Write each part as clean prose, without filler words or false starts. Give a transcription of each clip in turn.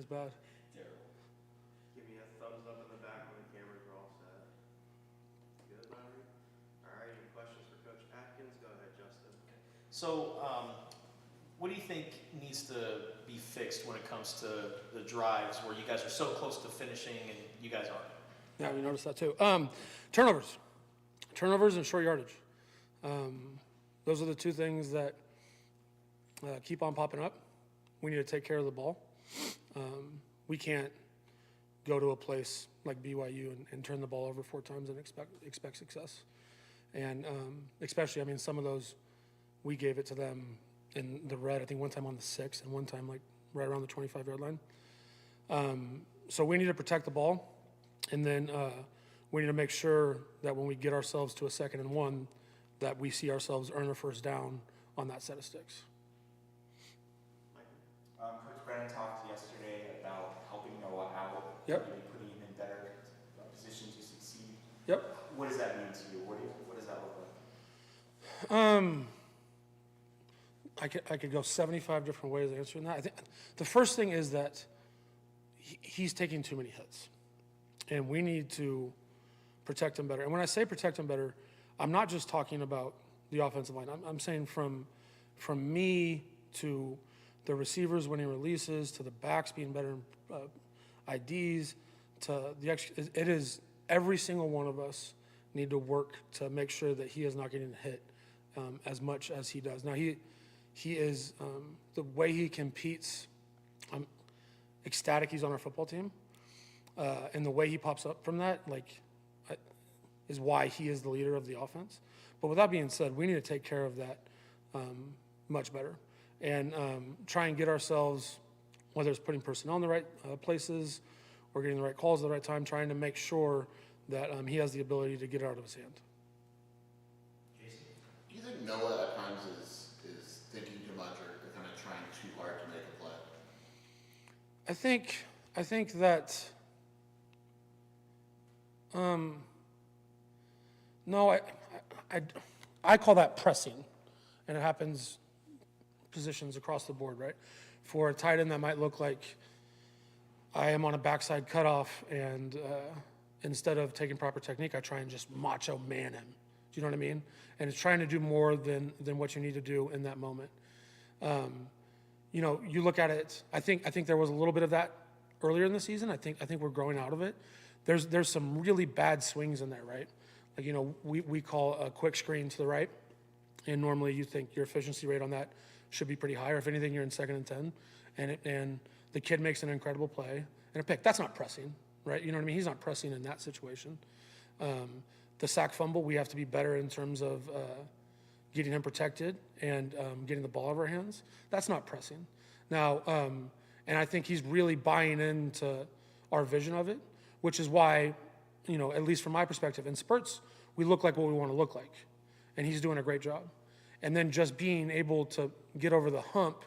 It's bad. Terrible. Give me a thumbs up in the back when the cameras are all set. Good, Larry? All right, any questions for Coach Atkins? Go ahead, Justin. So, what do you think needs to be fixed when it comes to the drives where you guys are so close to finishing and you guys aren't? Yeah, we noticed that too. Turnovers and short yardage. Those are the two things that keep on popping up. We need to take care of the ball. We can't go to a place like BYU and turn the ball over 4 times and expect success. And especially, I mean, some of those, we gave it to them in the red, I think one time on the 6 and one time like right around the 25-yard line. So we need to protect the ball. And then we need to make sure that when we get ourselves to a 2nd and 1, that we see ourselves earn a first down on that set of sticks. Coach Brennan talked yesterday about helping Noah out, Yep. maybe putting him in better position to succeed. Yep. What does that mean to you? What does that look like? I could go 75 different ways of answering that. I think the first thing is that he's taking too many hits, and we need to protect him better. And when I say protect him better, I'm not just talking about the offensive line. I'm saying from me to the receivers winning releases, to the backs being better IDs, to the extra. It is every single one of us need to work to make sure that he is not getting hit as much as he does. Now he is the way he competes. I'm ecstatic he's on our football team, and the way he pops up from that, is why he is the leader of the offense. But with that being said, we need to take care of that much better and try and get ourselves, whether it's putting personnel in the right places or getting the right calls at the right time, trying to make sure that he has the ability to get it out of his hand. Jason? Do you think Noah at times is thinking too much or kind of trying too hard to make a play? I think that no, I call that pressing, and it happens positions across the board, right? For a tight end, that might look like I am on a backside cutoff, and instead of taking proper technique, I try and just macho man him. Do you know what I mean? And it's trying to do more than what you need to do in that moment. You look at it. I think there was a little bit of that earlier in the season. I think we're growing out of it. There's some really bad swings in there, right? Like, we call a quick screen to the right, and normally you think your efficiency rate on that should be pretty high, or if anything, you're in 2nd and 10, and the kid makes an incredible play and a pick. That's not pressing, right? You know what I mean? He's not pressing in that situation. The sack fumble, we have to be better in terms of getting him protected and getting the ball out of our hands. That's not pressing. Now, and I think he's really buying into our vision of it, which is why, at least from my perspective, in spurts, we look like what we want to look like. And he's doing a great job. And then just being able to get over the hump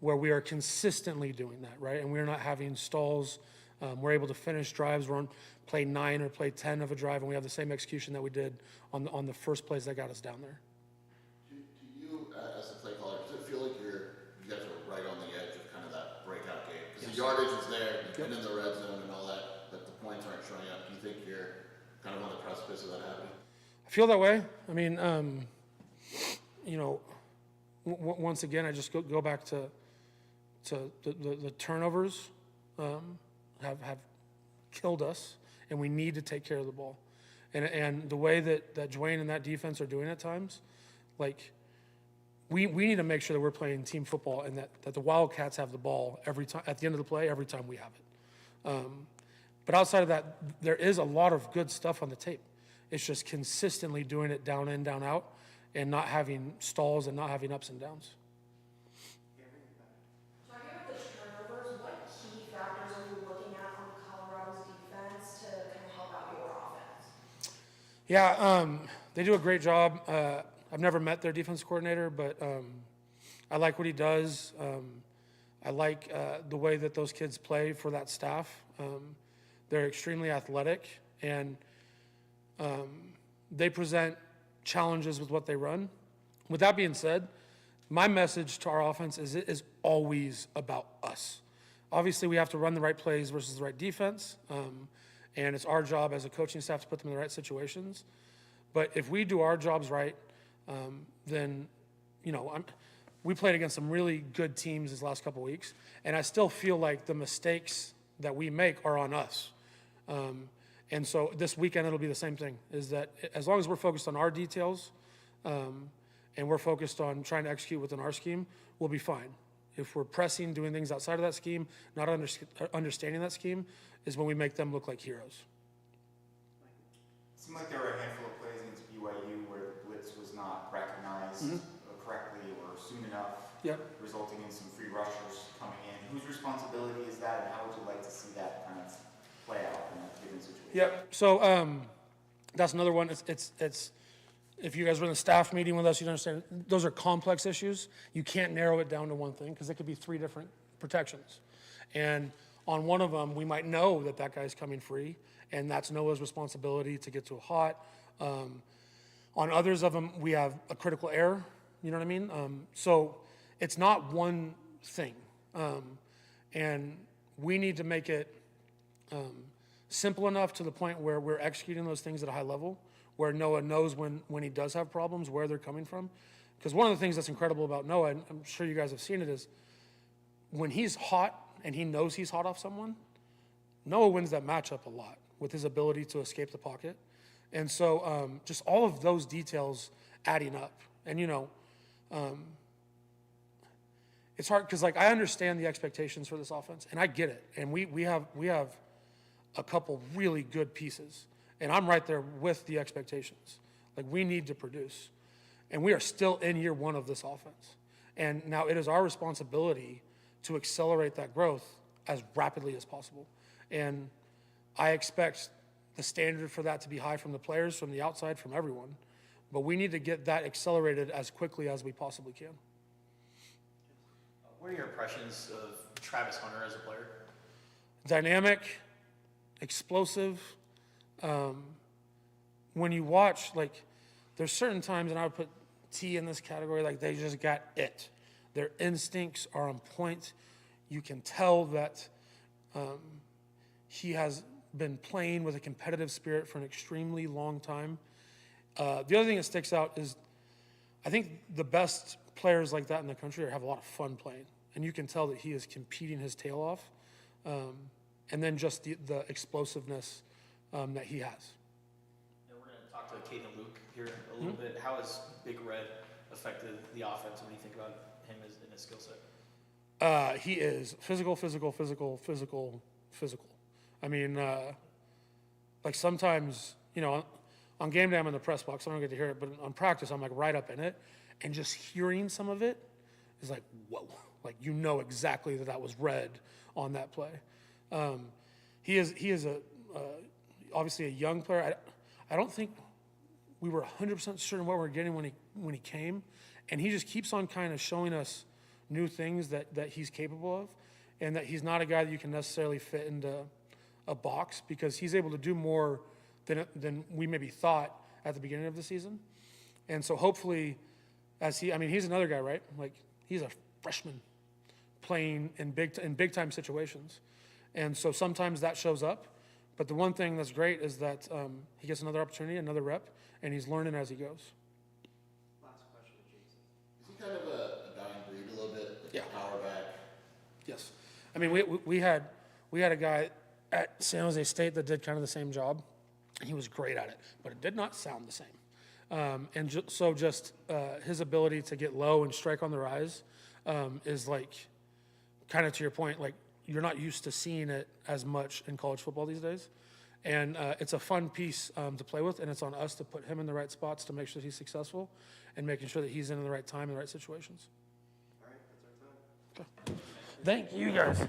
where we are consistently doing that, right? And we're not having stalls. We're able to finish drives. We're on play 9 or play 10 of a drive, and we have the same execution that we did on the first plays that got us down there. Do you, as a play caller, does it feel like you guys are right on the edge of kind of that breakout game? Because the yardage is there, and in the red zone and all that, but the points aren't showing up. Do you think you're kind of on the precipice of that happening? I feel that way. I mean, once again, I just go back to the turnovers have killed us, and we need to take care of the ball. And the way that Dwayne and that defense are doing at times, like we need to make sure that we're playing team football and that the Wildcats have the ball every time at the end of the play, every time we have it. But outside of that, there is a lot of good stuff on the tape. It's just consistently doing it down in, down out, and not having stalls and not having ups and downs. Talking about the turnovers, what key factors are you looking at on Colorado's defense to kind of help out your offense? Yeah, they do a great job. I've never met their defense coordinator, but I like what he does. I like the way that those kids play for that staff. They're extremely athletic, and they present challenges with what they run. With that being said, my message to our offense is it is always about us. obviously we have to run the right plays versus the right defense. And it's our job as a coaching staff to put them in the right situations. But if we do our jobs right, then, we played against some really good teams these last couple weeks, and I still feel like the mistakes that we make are on us. And so this weekend it'll be the same thing, is that as long as we're focused on our details, and we're focused on trying to execute within our scheme, we'll be fine. If we're pressing, doing things outside of that scheme, not understanding that scheme, is when we make them look like heroes. It seemed like there were a handful of plays against BYU where the blitz was not recognized correctly or soon enough, Yep. resulting in some free rushers coming in. Whose responsibility is that, and how would you like to see that kind of play out in a given situation? Yep. So that's another one. It's if you guys were in the staff meeting with us, you'd understand those are complex issues. You can't narrow it down to one thing because it could be 3 different protections. And on one of them, we might know that that guy's coming free, and that's Noah's responsibility to get to a hot. On others of them, we have a critical error. You know what I mean? So it's not one thing. And we need to make it simple enough to the point where we're executing those things at a high level, where Noah knows when he does have problems, where they're coming from. Because one of the things that's incredible about Noah, and I'm sure you guys have seen it, is when he's hot and he knows he's hot off someone, Noah wins that matchup a lot with his ability to escape the pocket. And so just all of those details adding up. And, it's hard because, I understand the expectations for this offense, and I get it. And we have a couple really good pieces. And I'm right there with the expectations. We need to produce. And we are still in year 1 of this offense. And now it is our responsibility to accelerate that growth as rapidly as possible. And I expect the standard for that to be high from the players, from the outside, from everyone. But we need to get that accelerated as quickly as we possibly can. What are your impressions of Travis Hunter as a player? Dynamic, explosive. When you watch, there's certain times, and I would put T in this category, they just got it. Their instincts are on point. You can tell that he has been playing with a competitive spirit for an extremely long time. The other thing that sticks out is I think the best players like that in the country have a lot of fun playing. And you can tell that he is competing his tail off. And then just the explosiveness that he has. We're going to talk to Caden Luke here a little bit. How has Big Red affected the offense when you think about him in his skill set? He is physical. I mean, sometimes, on game day I'm in the press box, I don't get to hear it, but on practice I'm right up in it, and just hearing some of it is whoa, exactly that was read on that play. He is obviously a young player. I don't think we were 100% certain what we were getting when he came, and he just keeps on kind of showing us new things that he's capable of, and that he's not a guy that you can necessarily fit into a box, because he's able to do more than we maybe thought at the beginning of the season. And so hopefully, he's another guy, right? He's a freshman playing in big time situations. And so sometimes that shows up. But the one thing that's great is that he gets another opportunity, another rep, and he's learning as he goes. Last question, Jason. Is he kind of a dying breed a little bit? Yeah. Power back? Yes. We had a guy at San Jose State that did kind of the same job, and he was great at it, but it did not sound the same. So his ability to get low and strike on the rise is kind of to your point, you're not used to seeing it as much in college football these days. And it's a fun piece to play with, and it's on us to put him in the right spots to make sure that he's successful and making sure that he's in the right time, in the right situations. All right, that's our time. Okay. Thank you, guys.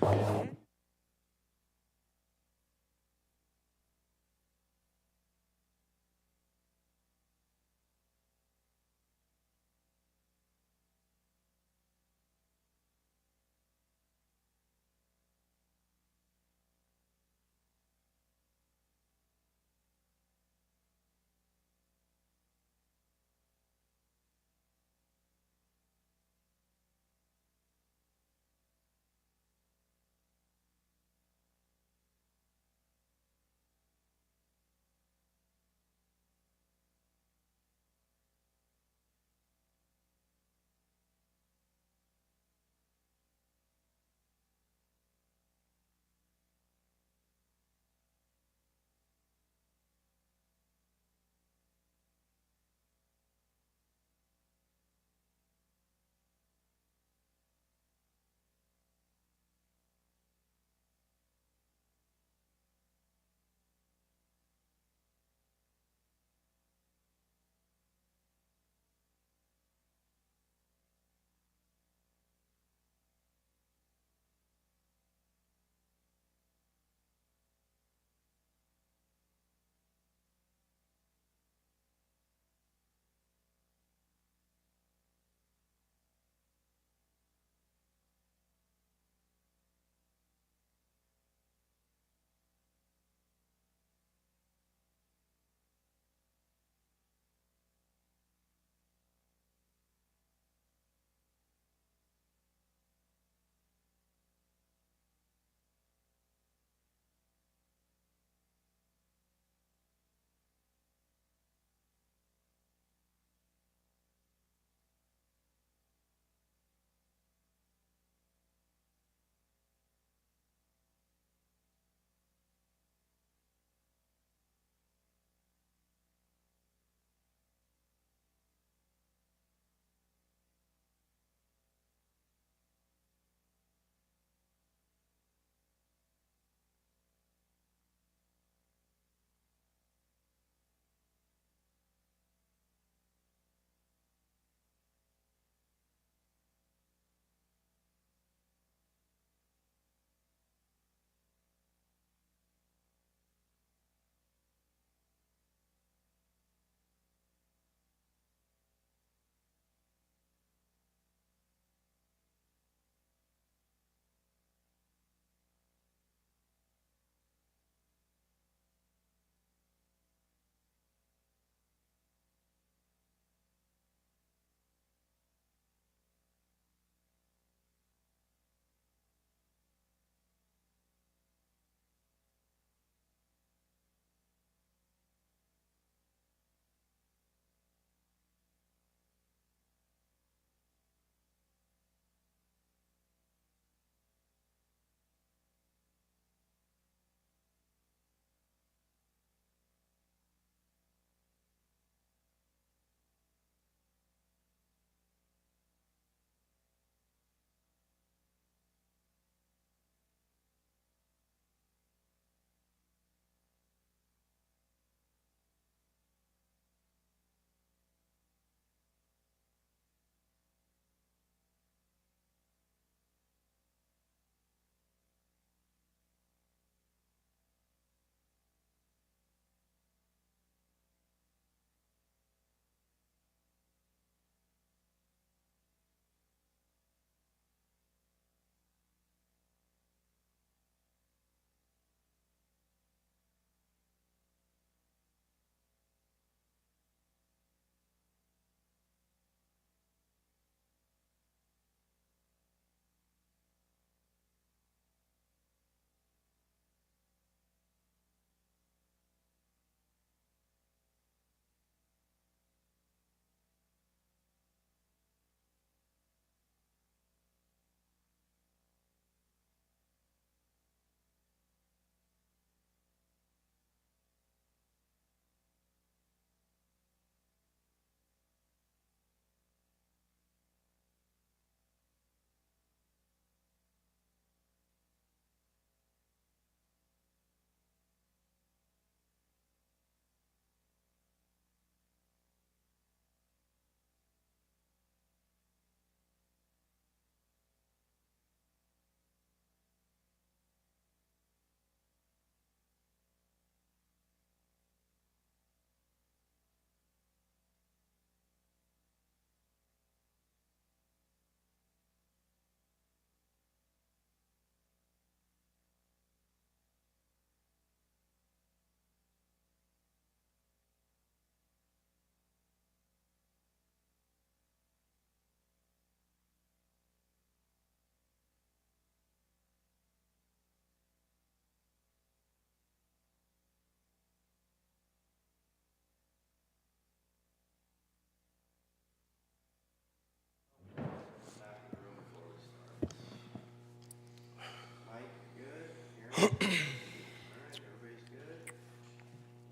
right, everybody's good?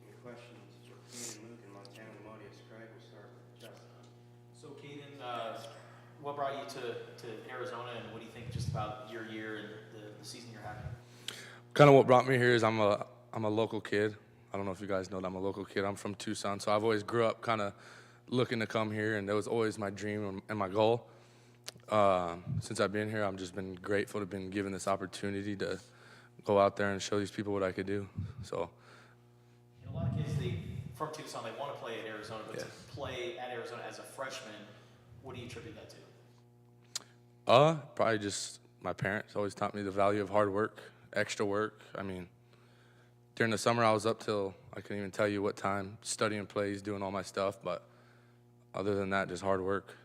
Any questions for Caden, Luke, and Montana and Modius? Craig, we'll start with Justin. So Caden, what brought you to Arizona, and what do you think just about your year and the season you're having? Kind of what brought me here is I'm a local kid. I don't know if you guys know that I'm a local kid. I'm from Tucson, so I've always grew up kind of looking to come here, and that was always my dream and my goal. Since I've been here, I've just been grateful to have been given this opportunity to go out there and show these people what I could do. So, And a lot of kids, from Tucson, they want to play at Arizona, but to play at Arizona as a freshman, what do you attribute that to? Probably just my parents always taught me the value of hard work, extra work. I mean, during the summer, I was up till I couldn't even tell you what time, studying plays, doing all my stuff. But other than that, just hard work.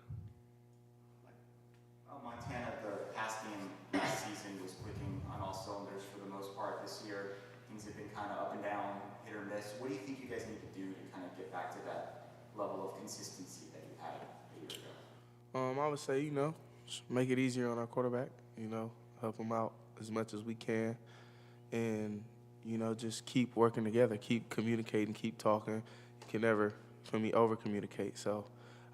Montana, the past game last season was clicking on all cylinders for the most part. This year, things have been kind of up and down, hit or miss. What do you think you guys need to do to kind of get back to that level of consistency that you had a year ago? I would say, make it easier on our quarterback, help him out as much as we can. And, just keep working together, keep communicating, keep talking. You can never, for me, over-communicate. So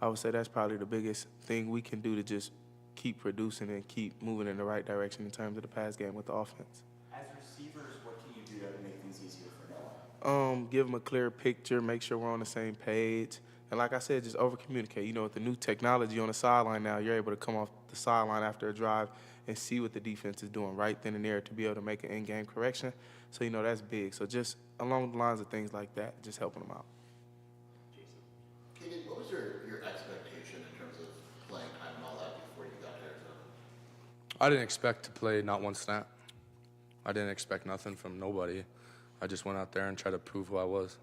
I would say that's probably the biggest thing we can do to just keep producing and keep moving in the right direction in terms of the pass game with the offense. As receivers, what can you do to make things easier for Noah? Give them a clear picture, make sure we're on the same page. And like I said, just over-communicate. With the new technology on the sideline now, you're able to come off the sideline after a drive and see what the defense is doing right then and there to be able to make an in-game correction. So, that's big. So just along the lines of things like that, just helping them out. Kaden, what was your expectation in terms of playing time and all that before you got to Arizona? I didn't expect to play not one snap. I didn't expect nothing from nobody. I just went out there and tried to prove who I was.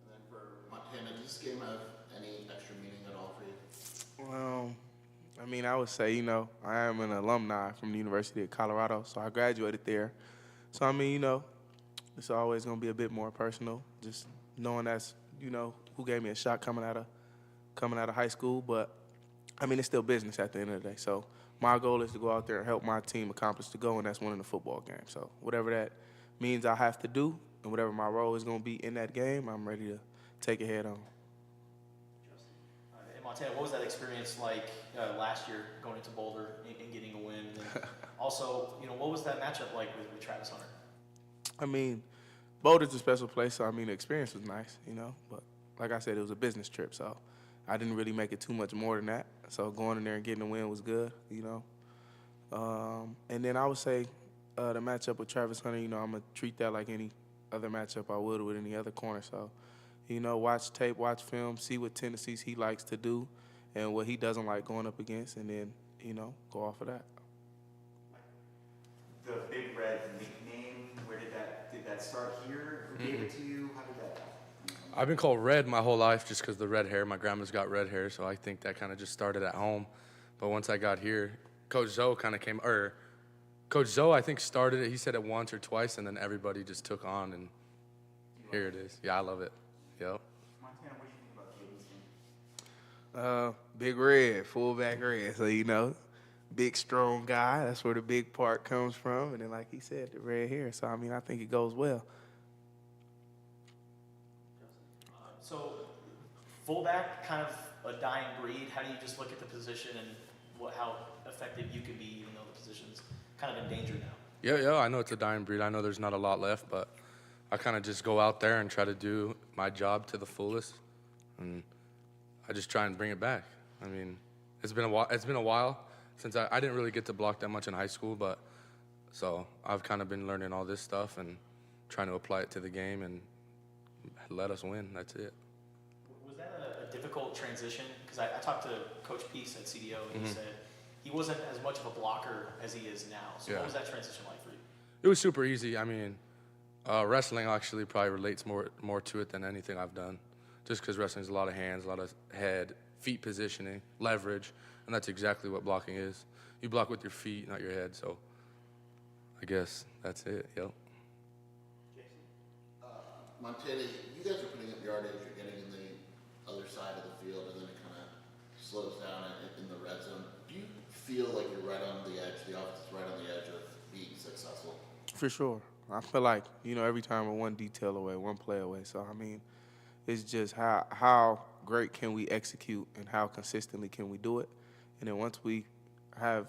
And then for Montana, does this game have any extra meaning at all for you? Well, I would say, I am an alumni from the University of Colorado, so I graduated there. So, it's always going to be a bit more personal, just knowing that's, who gave me a shot coming out of high school. But, it's still business at the end of the day. So my goal is to go out there and help my team accomplish the goal, and that's winning the football game. So whatever that means I have to do and whatever my role is going to be in that game, I'm ready to take it head on. And Montana, what was that experience like last year going into Boulder and getting a win? And also, what was that matchup like with Travis Hunter? Boulder's a special place, so the experience was nice, But like I said, it was a business trip, so I didn't really make it too much more than that. So going in there and getting a win was good, And then I would say the matchup with Travis Hunter, I'm going to treat that like any other matchup I would with any other corner. So, watch tape, watch film, see what tendencies he likes to do and what he doesn't like going up against, and then, go off of that. The Big Red nickname, did that start here? Who gave it to you? How did that happen? I've been called Red my whole life just because the red hair. My grandma's got red hair, so I think that kind of just started at home. But once I got here, Coach Zoe I think started it. He said it once or twice, and then everybody just took on, and here it is. Yeah, I love it. Yep. Montana, what do you think about Caden's game? Big Red, fullback Red. So, big, strong guy. That's where the big part comes from. And then, like he said, the red hair. So, I think it goes well. So, fullback, kind of a dying breed. How do you just look at the position and how effective you can be, even though the position's kind of in danger now? Yeah, I know it's a dying breed. I know there's not a lot left, but I kind of just go out there and try to do my job to the fullest, and I just try and bring it back. It's been a while since I didn't really get to block that much in high school, but so I've kind of been learning all this stuff and trying to apply it to the game and let us win. That's it. Was that a difficult transition? Because I talked to Coach Peace at CDO, and he said he wasn't as much of a blocker as he is now. So what was that transition like for you? It was super easy. Wrestling actually probably relates more to it than anything I've done, just because wrestling's a lot of hands, a lot of head, feet positioning, leverage, and that's exactly what blocking is. You block with your feet, not your head. So I guess that's it. Yep. Montana, you guys are putting up yardage, you're getting in the other side of the field, and then it kind of slows down in the red zone. Do you feel like you're right on the edge, the offense is right on the edge of being successful? For sure. I feel like, every time we're one detail away, one play away. So, I mean, it's just how great can we execute and how consistently can we do it. And then once we have,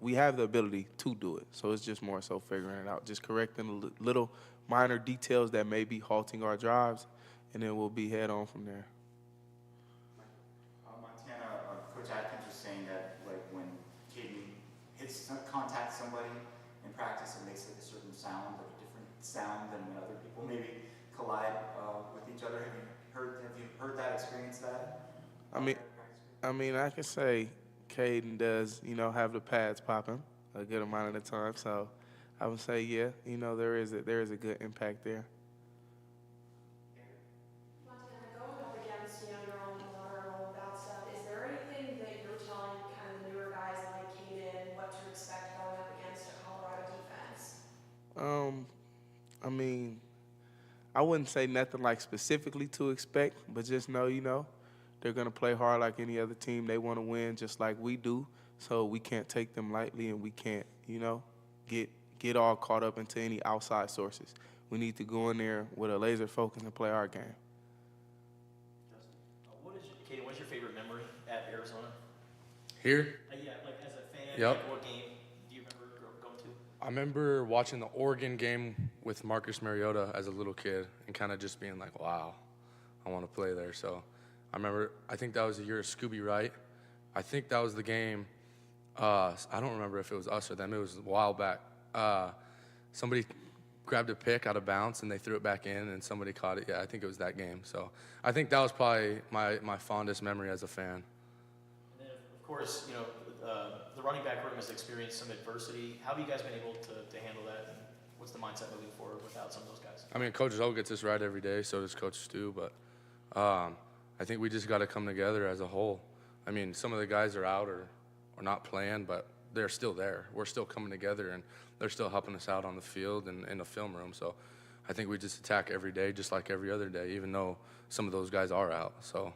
we have the ability to do it. So it's just more so figuring it out, just correcting the little minor details that may be halting our drives, and then we'll be head on from there. Montana, Coach Atkins was saying that like when Caden contacts somebody in practice, it makes like a certain sound, like a different sound than when other people maybe collide with each other. Have you heard that, experienced that? I can say Caden does, have the pads popping a good amount of the time. So I would say, yeah, there is a good impact there. Montana, going up against, your own water and all of that stuff, is there anything that you're telling kind of the newer guys like Caden what to expect going up against a Colorado defense? I wouldn't say nothing like specifically to expect, but just know, they're going to play hard like any other team. They want to win just like we do. So we can't take them lightly, and we can't, get all caught up into any outside sources. We need to go in there with a laser focus and play our game. Kaden, what's your favorite memory at Arizona? Here, Yeah, like as a fan, Yep. like what game do you remember going to? I remember watching the Oregon game with Marcus Mariota as a little kid and kind of just being like, wow, I want to play there. So I think that was the year of Scooby Wright. I think that was the game. I don't remember if it was us or them. It was a while back. Somebody grabbed a pick out of bounds and they threw it back in and somebody caught it. Yeah, I think it was that game. So I think that was probably my fondest memory as a fan. And then, of course, the running back room has experienced some adversity. How have you guys been able to handle that? And what's the mindset moving forward without some of those guys? I mean, Coach Zoe gets us right every day, so does Coach Stu, but I think we just got to come together as a whole. I mean, some of the guys are out or not playing, but they're still there. We're still coming together, and they're still helping us out on the field and in the film room. So I think we just attack every day just like every other day, even though some of those guys are out. So.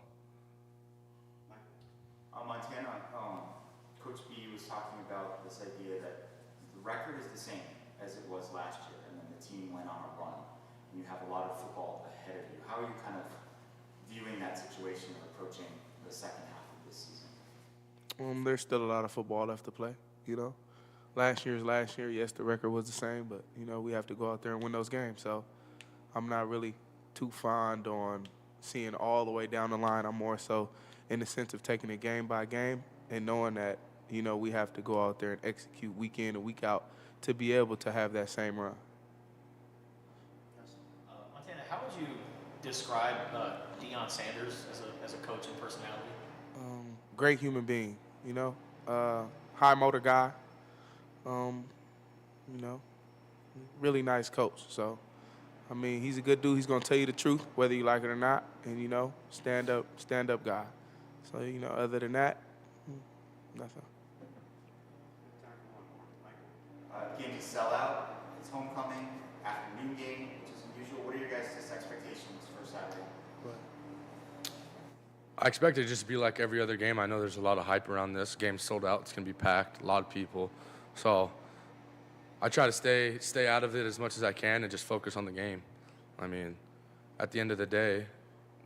Montana, Coach B was talking about this idea that the record is the same as it was last year, and then the team went on a run, and you have a lot of football ahead of you. How are you kind of viewing that situation or approaching the second half of this season? There's still a lot of football left to play, Last year's last year. Yes, the record was the same, but, we have to go out there and win those games. So I'm not really too fond on seeing all the way down the line. I'm more so in the sense of taking it game by game and knowing that, we have to go out there and execute week in and week out to be able to have that same run. Montana, how would you describe Deion Sanders as a coach and personality? Great human being, high motor guy, really nice coach. So, he's a good dude. He's going to tell you the truth, whether you like it or not, and, stand up guy. So, other than that, nothing. Game to sell out. It's homecoming, afternoon game, which is unusual. What are your guys' expectations for Saturday? I expect it to just be like every other game. I know there's a lot of hype around this. Game's sold out. It's going to be packed, a lot of people. So I try to stay out of it as much as I can and just focus on the game. I mean, at the end of the day,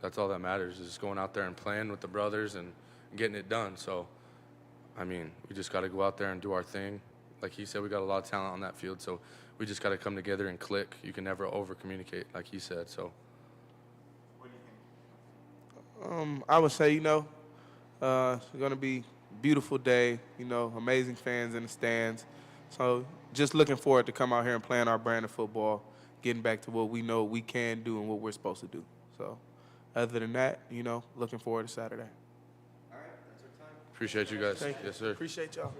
that's all that matters is just going out there and playing with the brothers and getting it done. So, we just got to go out there and do our thing. Like he said, we got a lot of talent on that field, so we just got to come together and click. You can never over-communicate, like he said, so. What do you think? I would say, it's going to be a beautiful day, amazing fans in the stands. So just looking forward to come out here and playing our brand of football, getting back to what we know we can do and what we're supposed to do. So other than that, looking forward to Saturday. All right, that's our time. Appreciate you guys. Thank you. Yes, sir. Appreciate y'all.